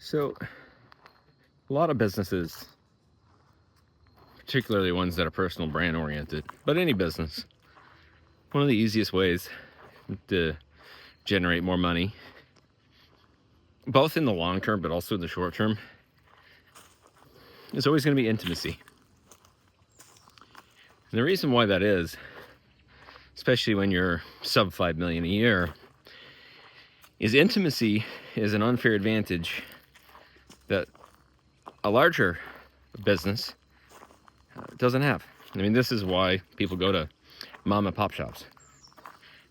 So, a lot of businesses, particularly ones that are personal brand oriented, but any business, one of the easiest ways to generate more money, both in the long term but also in the short term, is always going to be intimacy. And the reason why that is, especially when you're sub 5 million a year, is intimacy is an unfair advantage that a larger business doesn't have. I mean, this is why people go to mom and pop shops,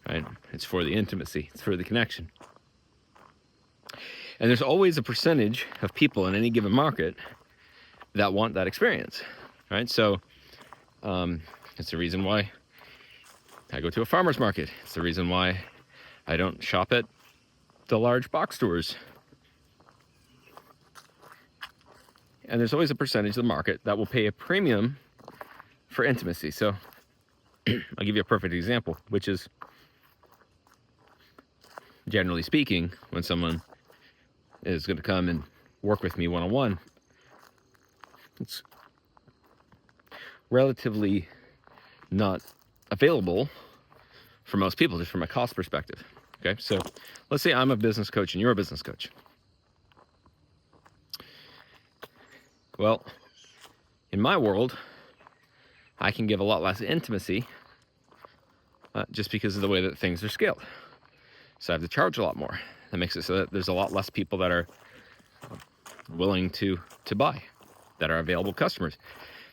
right? It's for the intimacy, it's for the connection. And there's always a percentage of people in any given market that want that experience, right? So it's the reason why I go to a farmer's market. It's the reason why I don't shop at the large box stores. And there's always a percentage of the market that will pay a premium for intimacy. So I'll give you a perfect example, which is, generally speaking, when someone is going to come and work with me one-on-one, it's relatively not available for most people, just from a cost perspective. Okay, so let's say I'm a business coach and you're a business coach. Well, in my world, I can give a lot less intimacy just because of the way that things are scaled. So I have to charge a lot more. That makes it so that there's a lot less people that are willing to buy, that are available customers.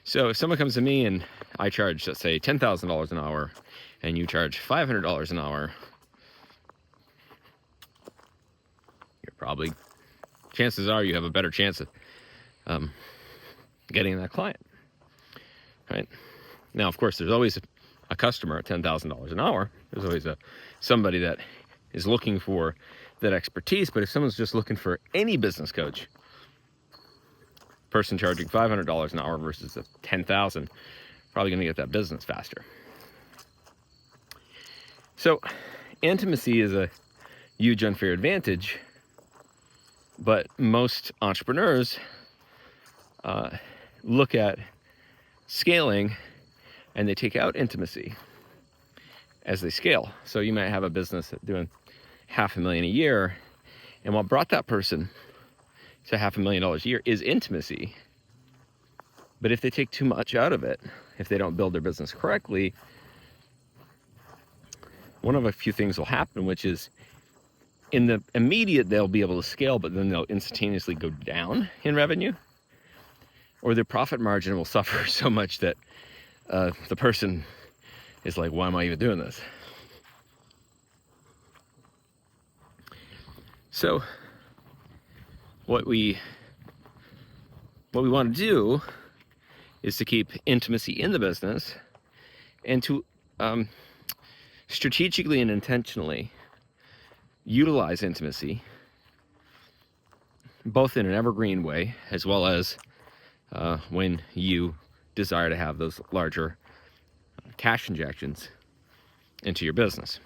So if someone comes to me and I charge, let's say, $10,000 an hour, and you charge $500 an hour, you're probably, chances are you have a better chance of getting that client, right? Now, of course, there's always a customer at $10,000 an hour. There's always somebody that is looking for that expertise. But if someone's just looking for any business coach, person charging $500 an hour versus a $10,000, probably going to get that business faster. So intimacy is a huge unfair advantage, but most entrepreneurs look at scaling and they take out intimacy as they scale. So you might have a business that's doing $500,000 a year, and what brought that person to $500,000 a year is intimacy. But if they take too much out of it, if they don't build their business correctly, one of a few things will happen, which is in the immediate they'll be able to scale, but then they'll instantaneously go down in revenue, or their profit margin will suffer so much that the person is like, why am I even doing this? So what we want to do is to keep intimacy in the business and to strategically and intentionally utilize intimacy, both in an evergreen way as well as when you desire to have those larger cash injections into your business.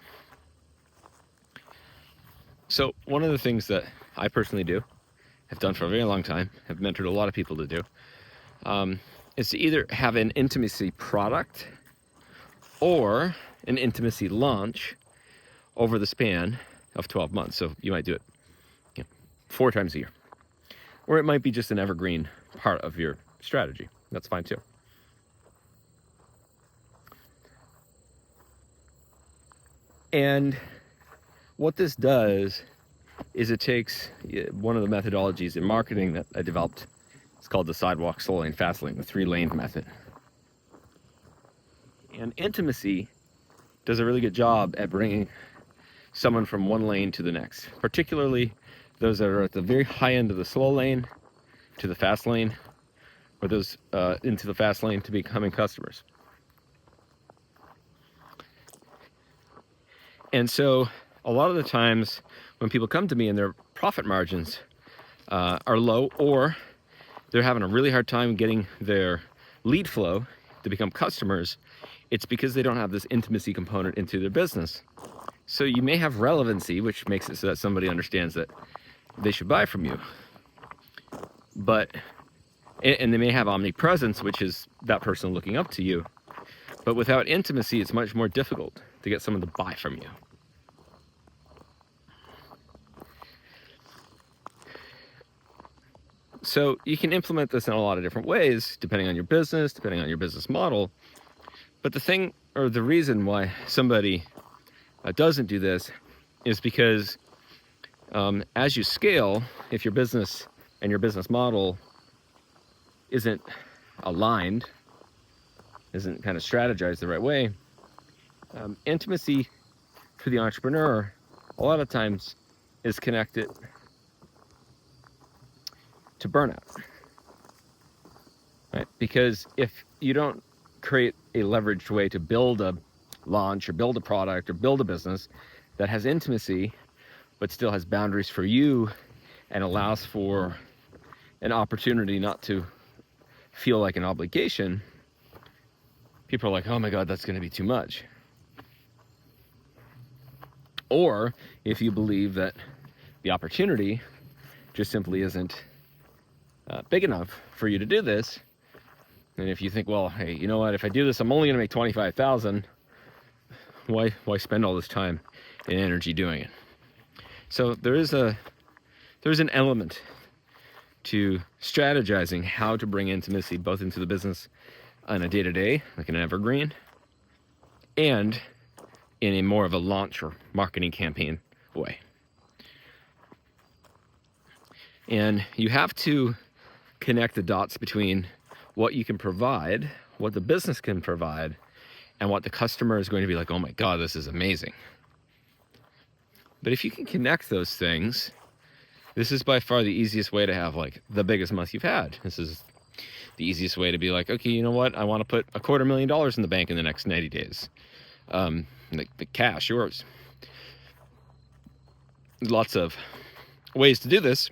So one of the things that I personally do, have done for a very long time, have mentored a lot of people to do, is to either have an intimacy product or an intimacy launch over the span of 12 months. So you might do it 4 times a year. Or it might be just an evergreen part of your strategy. That's fine too. And what this does is it takes one of the methodologies in marketing that I developed. It's called the sidewalk, slow lane, fast lane, the 3-lane method. And intimacy does a really good job at bringing someone from one lane to the next, particularly those that are at the very high end of the slow lane to the fast lane, or those into the fast lane to becoming customers. And so a lot of the times when people come to me and their profit margins are low, or they're having a really hard time getting their lead flow to become customers, it's because they don't have this intimacy component into their business. So you may have relevancy, which makes it so that somebody understands that they should buy from you. But, and they may have omnipresence, which is that person looking up to you. But without intimacy, it's much more difficult to get someone to buy from you. So you can implement this in a lot of different ways, depending on your business, depending on your business model. But the thing, or the reason why somebody doesn't do this is because as you scale, if your business and your business model isn't aligned, isn't kind of strategized the right way, intimacy for the entrepreneur a lot of times is connected to burnout, right? Because if you don't create a leveraged way to build a launch or build a product or build a business that has intimacy but still has boundaries for you and allows for an opportunity not to feel like an obligation, people are like, oh my God, that's going to be too much. Or if you believe that the opportunity just simply isn't big enough for you to do this, and if you think, well, hey, you know what, if I do this, I'm only going to make 25,000. Why spend all this time and energy doing it? So there's an element to strategizing how to bring intimacy both into the business on a day-to-day, like an evergreen, and in a more of a launch or marketing campaign way. And you have to connect the dots between what you can provide, what the business can provide, and what the customer is going to be like, oh my God, this is amazing. But if you can connect those things, this is by far the easiest way to have like the biggest month you've had. This is the easiest way to be like, okay, you know what? I want to put $250,000 in the bank in the next 90 days. The cash, yours. Lots of ways to do this.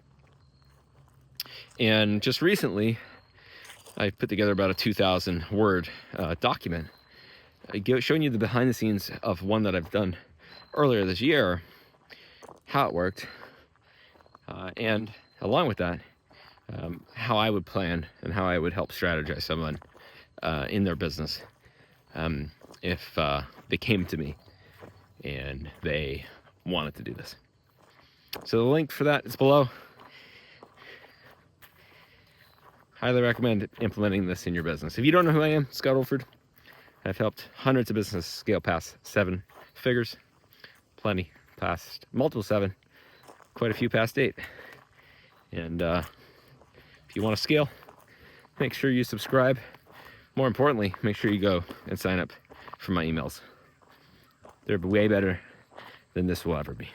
And just recently, I put together about a 2,000 word document showing you the behind the scenes of one that I've done earlier this year, how it worked, and along with that, how I would plan and how I would help strategize someone in their business if they came to me and they wanted to do this. So the link for that is below. Highly recommend implementing this in your business. If you don't know who I am, Scott Oldford. I've helped hundreds of businesses scale past 7 figures, plenty past multiple 7, quite a few past 8. And if you want to scale, make sure you subscribe. More importantly, make sure you go and sign up for my emails. They're way better than this will ever be.